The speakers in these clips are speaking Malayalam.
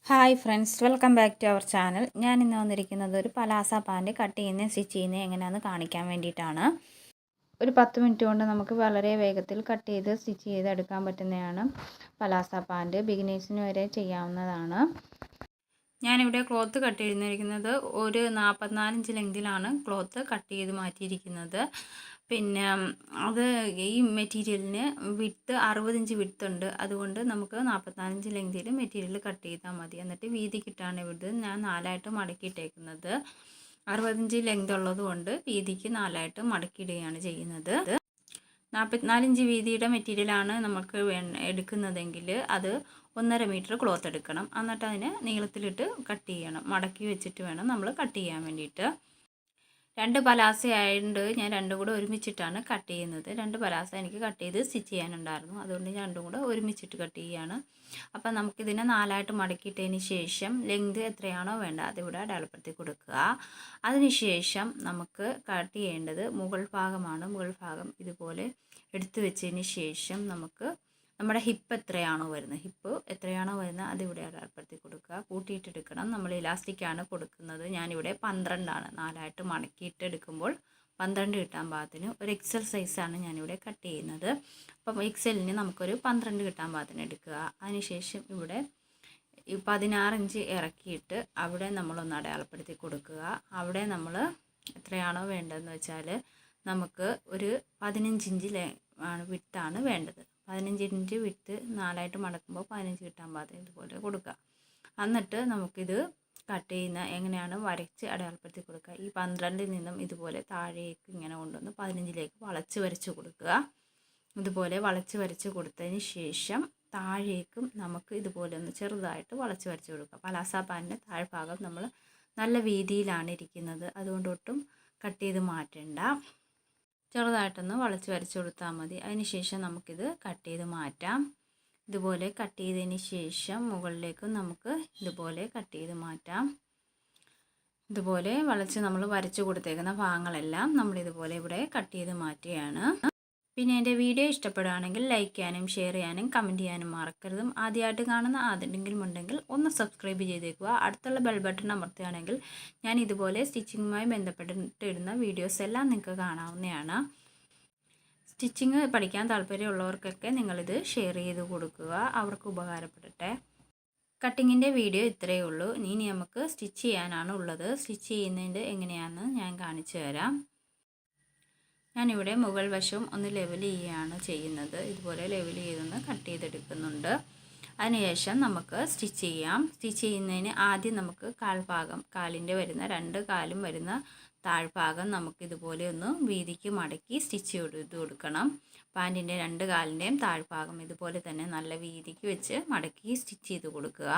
Hi friends, welcome back to our channel. ഞാൻ ഇന്ന് വന്നിരിക്കുന്നത് ഒരു പലാസ പാൻറ് കട്ട് ചെയ്യുന്നത് സ്റ്റിച്ച് ചെയ്യുന്നത് എങ്ങനെയാണെന്ന് കാണിക്കാൻ വേണ്ടിയിട്ടാണ്. ഒരു 10 മിനിറ്റ് കൊണ്ട് നമുക്ക് വളരെ വേഗത്തിൽ കട്ട് ചെയ്ത് സ്റ്റിച്ച് ചെയ്തെടുക്കാൻ പറ്റുന്നതാണ് പലാസ പാൻറ്. ബിഗിനേഴ്സിന് വരെ ചെയ്യാവുന്നതാണ്. ഞാനിവിടെ ക്ലോത്ത് കട്ട് ചെയ്തിരിക്കുന്നത് ഒരു 44 ഇഞ്ച് ലെങ്തിലാണ് ക്ലോത്ത് കട്ട് ചെയ്ത് മാറ്റിയിരിക്കുന്നത്. പിന്നെ അത് ഈ മെറ്റീരിയലിന് വിഡ്ത്ത് 60 ഇഞ്ച് വിഡ്ത്ത് ഉണ്ട്. അതുകൊണ്ട് നമുക്ക് 44 ഇഞ്ച് ലെങ്തിൽ മെറ്റീരിയൽ കട്ട് ചെയ്താൽ മതി. എന്നിട്ട് വീതിക്കിട്ടാണ് ഇവിടെ ഞാൻ 4ആയിട്ട് മടക്കിയിട്ടേക്കുന്നത്. 60 ഇഞ്ച് ലെങ്ത് ഉള്ളത് കൊണ്ട് വീതിക്ക് 4ആയിട്ട് മടക്കിയിടുകയാണ് ചെയ്യുന്നത്. 44 ഇഞ്ച് വീതിയുടെ മെറ്റീരിയലാണ് നമുക്ക് എടുക്കുന്നതെങ്കിൽ അത് 1.5 മീറ്റർ ക്ലോത്ത് എടുക്കണം. എന്നിട്ട് അതിനെ നീളത്തിലിട്ട് കട്ട് ചെയ്യണം. മടക്കി വെച്ചിട്ട് വേണം നമ്മൾ കട്ട് ചെയ്യാൻ വേണ്ടിയിട്ട്. 2 പലാസ ആയതുകൊണ്ട് ഞാൻ രണ്ടും കൂടെ ഒരുമിച്ചിട്ടാണ് കട്ട് ചെയ്യുന്നത്. 2 പലാസ എനിക്ക് കട്ട് ചെയ്ത് സ്റ്റിച്ച് ചെയ്യാനുണ്ടായിരുന്നു. അതുകൊണ്ട് ഞാൻ രണ്ടും കൂടെ ഒരുമിച്ചിട്ട് കട്ട് ചെയ്യുകയാണ്. അപ്പം നമുക്കിതിനെ 4ആയിട്ട് മടക്കിയിട്ടതിന് ശേഷം ലെങ്ത് എത്രയാണോ വേണ്ടത് അതിവിടെ അടയാളപ്പെടുത്തി കൊടുക്കുക. അതിനുശേഷം നമുക്ക് കട്ട് ചെയ്യേണ്ടത് മുകൾ ഭാഗമാണ്. മുകൾ ഭാഗം ഇതുപോലെ എടുത്തു വെച്ചതിന് ശേഷം നമുക്ക് നമ്മുടെ ഹിപ്പ് എത്രയാണോ വരുന്നത് അതിവിടെ അടയാളപ്പെടുത്തി കൊടുക്കുക. കൂട്ടിയിട്ടെടുക്കണം. നമ്മൾ ഇലാസ്റ്റിക്കാണ് കൊടുക്കുന്നത്. ഞാനിവിടെ 12 ആണ്. 4ആയിട്ട് മടക്കിയിട്ട് എടുക്കുമ്പോൾ 12 കിട്ടാൻ പാകത്തിന് ഒരു എക്സൽ സൈസാണ് ഞാനിവിടെ കട്ട് ചെയ്യുന്നത്. അപ്പം എക്സലിന് നമുക്കൊരു 12 കിട്ടാൻ പാകത്തിന് എടുക്കുക. അതിനുശേഷം ഇവിടെ 16 ഇഞ്ച് ഇറക്കിയിട്ട് അവിടെ നമ്മളൊന്ന് അടയാളപ്പെടുത്തി കൊടുക്കുക. അവിടെ നമ്മൾ എത്രയാണോ വേണ്ടതെന്ന് വെച്ചാൽ നമുക്ക് ഒരു 15 ഇഞ്ച് വിട്ടാണ് വേണ്ടത്. 15 ഇഞ്ച് വിട്ട് 4ആയിട്ട് മടക്കുമ്പോൾ 15 കിട്ടാൻ പാകത്തിന് ഇതുപോലെ കൊടുക്കുക. എന്നിട്ട് നമുക്കിത് കട്ട് ചെയ്യുന്ന എങ്ങനെയാണ് വരച്ച് അടയാളപ്പെടുത്തി കൊടുക്കുക. ഈ 12ൽ നിന്നും ഇതുപോലെ താഴേക്ക് ഇങ്ങനെ കൊണ്ടുവന്ന് 15ലേക്ക് വളച്ച് വരച്ച് കൊടുക്കുക. ഇതുപോലെ വളച്ച് വരച്ച് കൊടുത്തതിന് ശേഷം താഴേക്കും നമുക്ക് ഇതുപോലെ ഒന്ന് ചെറുതായിട്ട് വളച്ച് വരച്ച് കൊടുക്കുക. പലാസ പാൻറ്റിൻ്റെ താഴ്ഭാഗം നമ്മൾ നല്ല വീതിയിലാണ് ഇരിക്കുന്നത്. അതുകൊണ്ട് ഒട്ടും കട്ട് ചെയ്ത് മാറ്റേണ്ട. ചെറുതായിട്ടൊന്ന് വളച്ച് വരച്ച് കൊടുത്താൽ മതി. അതിന് ശേഷം നമുക്കിത് കട്ട് ചെയ്ത് മാറ്റാം. ഇതുപോലെ കട്ട് ചെയ്തതിന് ശേഷം മുകളിലേക്കും നമുക്ക് ഇതുപോലെ കട്ട് ചെയ്ത് മാറ്റാം. ഇതുപോലെ വളച്ച് നമ്മൾ വരച്ച് കൊടുത്തേക്കുന്ന ഭാഗങ്ങളെല്ലാം നമ്മളിതുപോലെ ഇവിടെ കട്ട് ചെയ്ത് മാറ്റുകയാണ്. പിന്നെ എൻ്റെ വീഡിയോ ഇഷ്ടപ്പെടുകയാണെങ്കിൽ ലൈക്ക് ചെയ്യാനും ഷെയർ ചെയ്യാനും കമൻറ്റ് ചെയ്യാനും മറക്കരുത്. ആദ്യമായിട്ട് കാണുന്ന ആരെങ്കിലും ഉണ്ടെങ്കിൽ ഒന്ന് സബ്സ്ക്രൈബ് ചെയ്തേക്കുക. അടുത്തുള്ള ബെൽ ബട്ടൺ അമർത്തുകയാണെങ്കിൽ ഞാൻ ഇതുപോലെ സ്റ്റിച്ചിങ്ങുമായി ബന്ധപ്പെട്ടിടുന്ന വീഡിയോസ് എല്ലാം നിങ്ങൾക്ക് കാണാവുന്നതാണ്. സ്റ്റിച്ചിങ് പഠിക്കാൻ താല്പര്യമുള്ളവർക്കൊക്കെ നിങ്ങളിത് ഷെയർ ചെയ്ത് കൊടുക്കുക. അവർക്ക് ഉപകാരപ്പെടട്ടെ. കട്ടിങ്ങിൻ്റെ വീഡിയോ ഇത്രയേ ഉള്ളൂ. ഇനി നമുക്ക് സ്റ്റിച്ച് ചെയ്യാനാണ് ഉള്ളത്. സ്റ്റിച്ച് ചെയ്യുന്നതിൻ്റെ എങ്ങനെയാണെന്ന് ഞാൻ കാണിച്ചു തരാം. ഞാനിവിടെ മുകൾ വശവും ഒന്ന് ലെവൽ ചെയ്യുകയാണ് ചെയ്യുന്നത്. ഇതുപോലെ ലെവൽ ചെയ്തൊന്ന് കട്ട് ചെയ്തെടുക്കുന്നുണ്ട്. അതിനുശേഷം നമുക്ക് സ്റ്റിച്ച് ചെയ്യാം. സ്റ്റിച്ച് ചെയ്യുന്നതിന് ആദ്യം നമുക്ക് കാലിൻ്റെ വരുന്ന 2 കാലും വരുന്ന താഴ്ഭാഗം നമുക്കിതുപോലെ ഒന്ന് വീതിക്ക് മടക്കി സ്റ്റിച്ച് ചെയ്ത് കൊടുക്കണം. പാൻറ്റിൻ്റെ 2 കാലിൻ്റെയും താഴ്ഭാഗം ഇതുപോലെ തന്നെ നല്ല വീതിക്ക് വെച്ച് മടക്കി സ്റ്റിച്ച് ചെയ്ത് കൊടുക്കുക.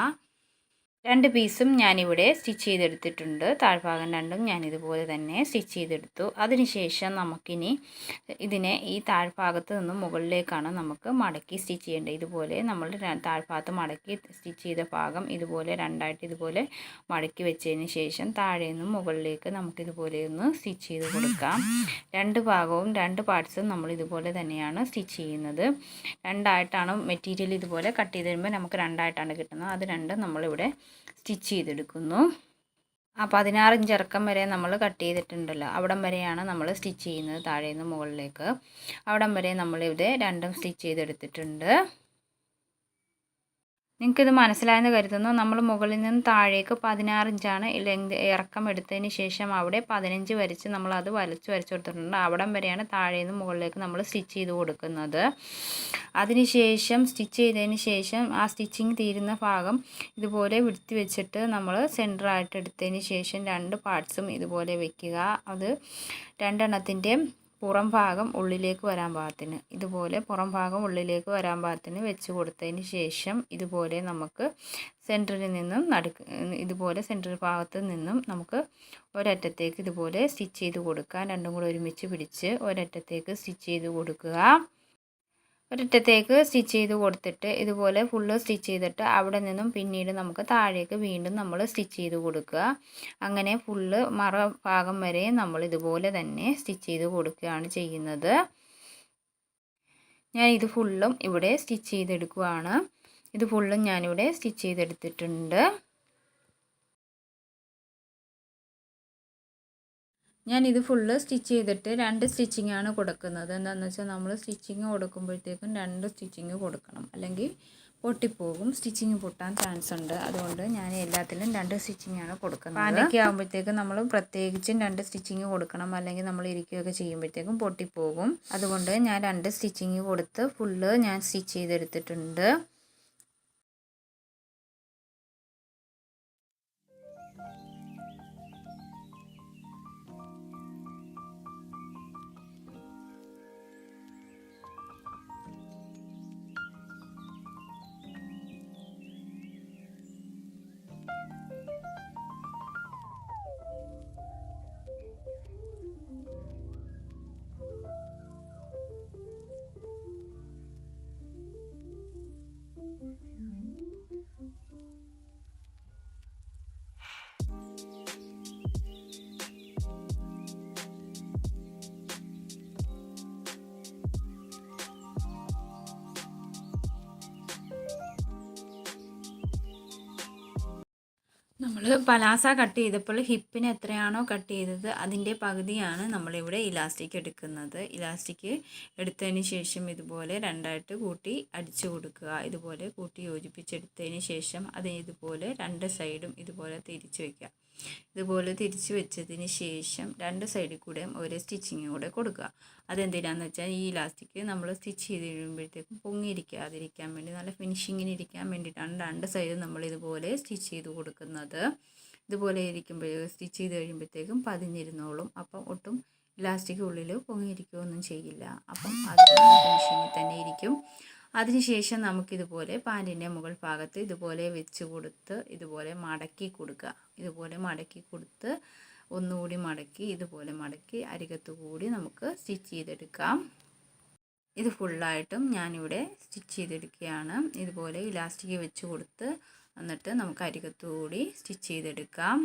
2 പീസും ഞാനിവിടെ സ്റ്റിച്ച് ചെയ്തെടുത്തിട്ടുണ്ട്. താഴ്ഭാഗം രണ്ടും ഞാനിതുപോലെ തന്നെ സ്റ്റിച്ച് ചെയ്തെടുത്തു. അതിനുശേഷം നമുക്കിനി ഇതിനെ ഈ താഴ്ഭാഗത്ത് നിന്നും മുകളിലേക്കാണ് നമുക്ക് മടക്കി സ്റ്റിച്ച് ചെയ്യേണ്ടത്. ഇതുപോലെ നമ്മൾ താഴ്ഭാഗത്ത് മടക്കി സ്റ്റിച്ച് ചെയ്ത ഭാഗം ഇതുപോലെ 2ആയിട്ട് ഇതുപോലെ മടക്കി വെച്ചതിന് ശേഷം താഴെ നിന്നും മുകളിലേക്ക് നമുക്കിതുപോലെ ഒന്ന് സ്റ്റിച്ച് ചെയ്ത് കൊടുക്കാം. 2 ഭാഗവും 2 പാർട്സും നമ്മൾ ഇതുപോലെ തന്നെയാണ് സ്റ്റിച്ച് ചെയ്യുന്നത്. 2ആയിട്ടാണ് മെറ്റീരിയൽ ഇതുപോലെ കട്ട് ചെയ്ത് തരുമ്പോൾ നമുക്ക് 2ആയിട്ടാണ് കിട്ടുന്നത്. അത് രണ്ടും നമ്മളിവിടെ സ്റ്റിച്ച് ചെയ്തെടുക്കുന്നു. ആ 16 ഇഞ്ച് ഇറക്കം വരെ നമ്മൾ കട്ട് ചെയ്തിട്ടുണ്ടല്ലോ, അവിടം വരെയാണ് നമ്മൾ സ്റ്റിച്ച് ചെയ്യുന്നത്. താഴെ നിന്ന് മുകളിലേക്ക് അവിടം വരെ നമ്മളിവിടെ രണ്ടും സ്റ്റിച്ച് ചെയ്തെടുത്തിട്ടുണ്ട്. നിങ്ങൾക്കിത് മനസ്സിലായെന്ന് കരുതുന്നു. നമ്മൾ മുകളിൽ നിന്ന് താഴേക്ക് 16 ഇഞ്ചാണ് ലെങ്ത് ഇറക്കം എടുത്തതിന് ശേഷം അവിടെ 15 വരച്ച് നമ്മളത് വരച്ച് കൊടുത്തിട്ടുണ്ട്. അവിടം വരെയാണ് താഴെ നിന്ന് മുകളിലേക്ക് നമ്മൾ സ്റ്റിച്ച് ചെയ്ത് കൊടുക്കുന്നത്. അതിനുശേഷം സ്റ്റിച്ച് ചെയ്തതിന് ശേഷം ആ സ്റ്റിച്ചിങ് തീരുന്ന ഭാഗം ഇതുപോലെ വിടുത്തി വെച്ചിട്ട് നമ്മൾ സെൻറ്ററായിട്ട് എടുത്തതിന് ശേഷം 2 പാർട്സും ഇതുപോലെ വെക്കുക. അത് 2 എണ്ണത്തിൻ്റെ പുറം ഭാഗം ഉള്ളിലേക്ക് വരാൻ പാകത്തിന് ഇതുപോലെ പുറം ഭാഗം ഉള്ളിലേക്ക് വരാൻ പാകത്തിന് വെച്ച് കൊടുത്തതിന് ശേഷം ഇതുപോലെ നമുക്ക് സെൻറ്ററിൽ നിന്നും ഇതുപോലെ സെൻറ്റർ ഭാഗത്ത് നിന്നും നമുക്ക് ഒരറ്റത്തേക്ക് ഇതുപോലെ സ്റ്റിച്ച് ചെയ്ത് കൊടുക്കാം. രണ്ടും കൂടെ ഒരുമിച്ച് പിടിച്ച് ഒരറ്റത്തേക്ക് സ്റ്റിച്ച് ചെയ്ത് കൊടുക്കുക. ഒരറ്റത്തേക്ക് സ്റ്റിച്ച് ചെയ്ത് കൊടുത്തിട്ട് ഇതുപോലെ ഫുള്ള് സ്റ്റിച്ച് ചെയ്തിട്ട് അവിടെ നിന്നും പിന്നീട് നമുക്ക് താഴേക്ക് വീണ്ടും നമ്മൾ സ്റ്റിച്ച് ചെയ്ത് കൊടുക്കുക. അങ്ങനെ ഫുള്ള് ഭാഗം വരെ നമ്മൾ ഇതുപോലെ തന്നെ സ്റ്റിച്ച് ചെയ്ത് കൊടുക്കുകയാണ് ചെയ്യുന്നത്. ഞാൻ ഇത് ഫുള്ളും ഇവിടെ സ്റ്റിച്ച് ചെയ്തെടുക്കുകയാണ്. ഇത് ഫുള്ളും ഞാനിവിടെ സ്റ്റിച്ച് ചെയ്തെടുത്തിട്ടുണ്ട്. ഞാനിത് ഫുള്ള് സ്റ്റിച്ച് ചെയ്തിട്ട് 2 സ്റ്റിച്ചിങ്ങാണ് കൊടുക്കുന്നത്. എന്താണെന്ന് വെച്ചാൽ നമ്മൾ സ്റ്റിച്ചിങ് കൊടുക്കുമ്പോഴത്തേക്കും 2 സ്റ്റിച്ചിങ് കൊടുക്കണം, അല്ലെങ്കിൽ പൊട്ടിപ്പോകും. സ്റ്റിച്ചിങ് പൊട്ടാൻ ചാൻസ് ഉണ്ട്. അതുകൊണ്ട് ഞാൻ എല്ലാത്തിലും 2 സ്റ്റിച്ചിങ്ങാണ് കൊടുക്കുന്നത്. പാൻറ്റൊക്കെ ആകുമ്പോഴത്തേക്കും നമ്മൾ പ്രത്യേകിച്ചും 2 സ്റ്റിച്ചിങ് കൊടുക്കണം, അല്ലെങ്കിൽ നമ്മൾ ഇരിക്കുകയൊക്കെ ചെയ്യുമ്പോഴത്തേക്കും പൊട്ടിപ്പോകും. അതുകൊണ്ട് ഞാൻ 2 സ്റ്റിച്ചിങ് കൊടുത്ത് ഫുള്ള് ഞാൻ സ്റ്റിച്ച് ചെയ്തെടുത്തിട്ടുണ്ട്. നമ്മൾ പലാസ കട്ട് ചെയ്തപ്പോൾ ഹിപ്പിന് എത്രയാണോ കട്ട് ചെയ്തത് അതിൻ്റെ പകുതിയാണ് നമ്മളിവിടെ ഇലാസ്റ്റിക് എടുക്കുന്നത്. ഇലാസ്റ്റിക് എടുത്തതിന് ശേഷം ഇതുപോലെ 2ആയിട്ട് കൂട്ടി അടിച്ചു കൊടുക്കുക. ഇതുപോലെ കൂട്ടി യോജിപ്പിച്ചെടുത്തതിന് ശേഷം അത് ഇതുപോലെ 2 സൈഡും ഇതുപോലെ തിരിച്ച് വയ്ക്കുക. ഇതുപോലെ തിരിച്ച് വെച്ചതിന് ശേഷം 2 സൈഡിൽ കൂടെ ഒരു സ്റ്റിച്ചിങ് കൂടെ കൊടുക്കുക. അതെന്തിനാണെന്ന് വെച്ചാൽ ഈ ഇലാസ്റ്റിക് നമ്മൾ സ്റ്റിച്ച് ചെയ്ത് കഴിയുമ്പോഴത്തേക്കും പൊങ്ങിയിരിക്കാതിരിക്കാൻ വേണ്ടി, നല്ല ഫിനിഷിങ്ങിന് ഇരിക്കാൻ വേണ്ടിയിട്ടാണ് 2 സൈഡും നമ്മൾ ഇതുപോലെ സ്റ്റിച്ച് ചെയ്ത് കൊടുക്കുന്നത്. ഇതുപോലെ സ്റ്റിച്ച് ചെയ്ത് കഴിയുമ്പോഴത്തേക്കും പതിഞ്ഞിരുന്നോളും. അപ്പം ഒട്ടും ഇലാസ്റ്റിക് ഉള്ളിൽ പൊങ്ങിയിരിക്കുകയൊന്നും ചെയ്യില്ല. അപ്പം അത് ഫിനിഷിങ്ങിൽ തന്നെ ഇരിക്കും. അതിനുശേഷം നമുക്കിതുപോലെ പാൻറ്റിൻ്റെ മുകൾ ഭാഗത്ത് ഇതുപോലെ വെച്ച് കൊടുത്ത് ഇതുപോലെ മടക്കി കൊടുക്കുക. ഇതുപോലെ മടക്കി കൊടുത്ത് ഒന്നുകൂടി മടക്കി ഇതുപോലെ മടക്കി അരികത്ത് കൂടി നമുക്ക് സ്റ്റിച്ച് ചെയ്തെടുക്കാം. ഇത് ഫുള്ളായിട്ടും ഞാനിവിടെ സ്റ്റിച്ച് ചെയ്തെടുക്കുകയാണ്. ഇതുപോലെ ഇലാസ്റ്റിക് വെച്ച് കൊടുത്ത് എന്നിട്ട് നമുക്ക് അരികത്ത് കൂടി സ്റ്റിച്ച് ചെയ്തെടുക്കാം.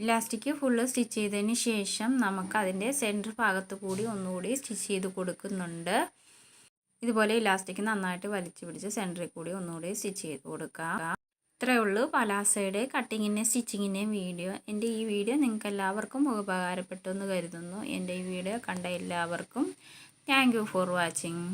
ഇലാസ്റ്റിക് ഫുള്ള് സ്റ്റിച്ച് ചെയ്തതിന് ശേഷം നമുക്ക് അതിൻ്റെ സെൻറ്റർ ഭാഗത്ത് കൂടി ഒന്നുകൂടി സ്റ്റിച്ച് ചെയ്ത് കൊടുക്കുന്നുണ്ട്. ഇതുപോലെ ഇലാസ്റ്റിക് നന്നായിട്ട് വലിച്ചു പിടിച്ച് സെൻറ്ററിൽ കൂടി ഒന്നുകൂടി സ്റ്റിച്ച് ചെയ്ത് കൊടുക്കാം. ഇത്രയേ ഉള്ളൂ പലാസയുടെ കട്ടിങ്ങിൻ്റെയും സ്റ്റിച്ചിങ്ങിൻ്റെയും വീഡിയോ. എൻ്റെ ഈ വീഡിയോ നിങ്ങൾക്ക് എല്ലാവർക്കും ഉപകാരപ്പെട്ടു എന്ന് കരുതുന്നു. എൻ്റെ ഈ വീഡിയോ കണ്ട എല്ലാവർക്കും താങ്ക് യു ഫോർ വാച്ചിങ്.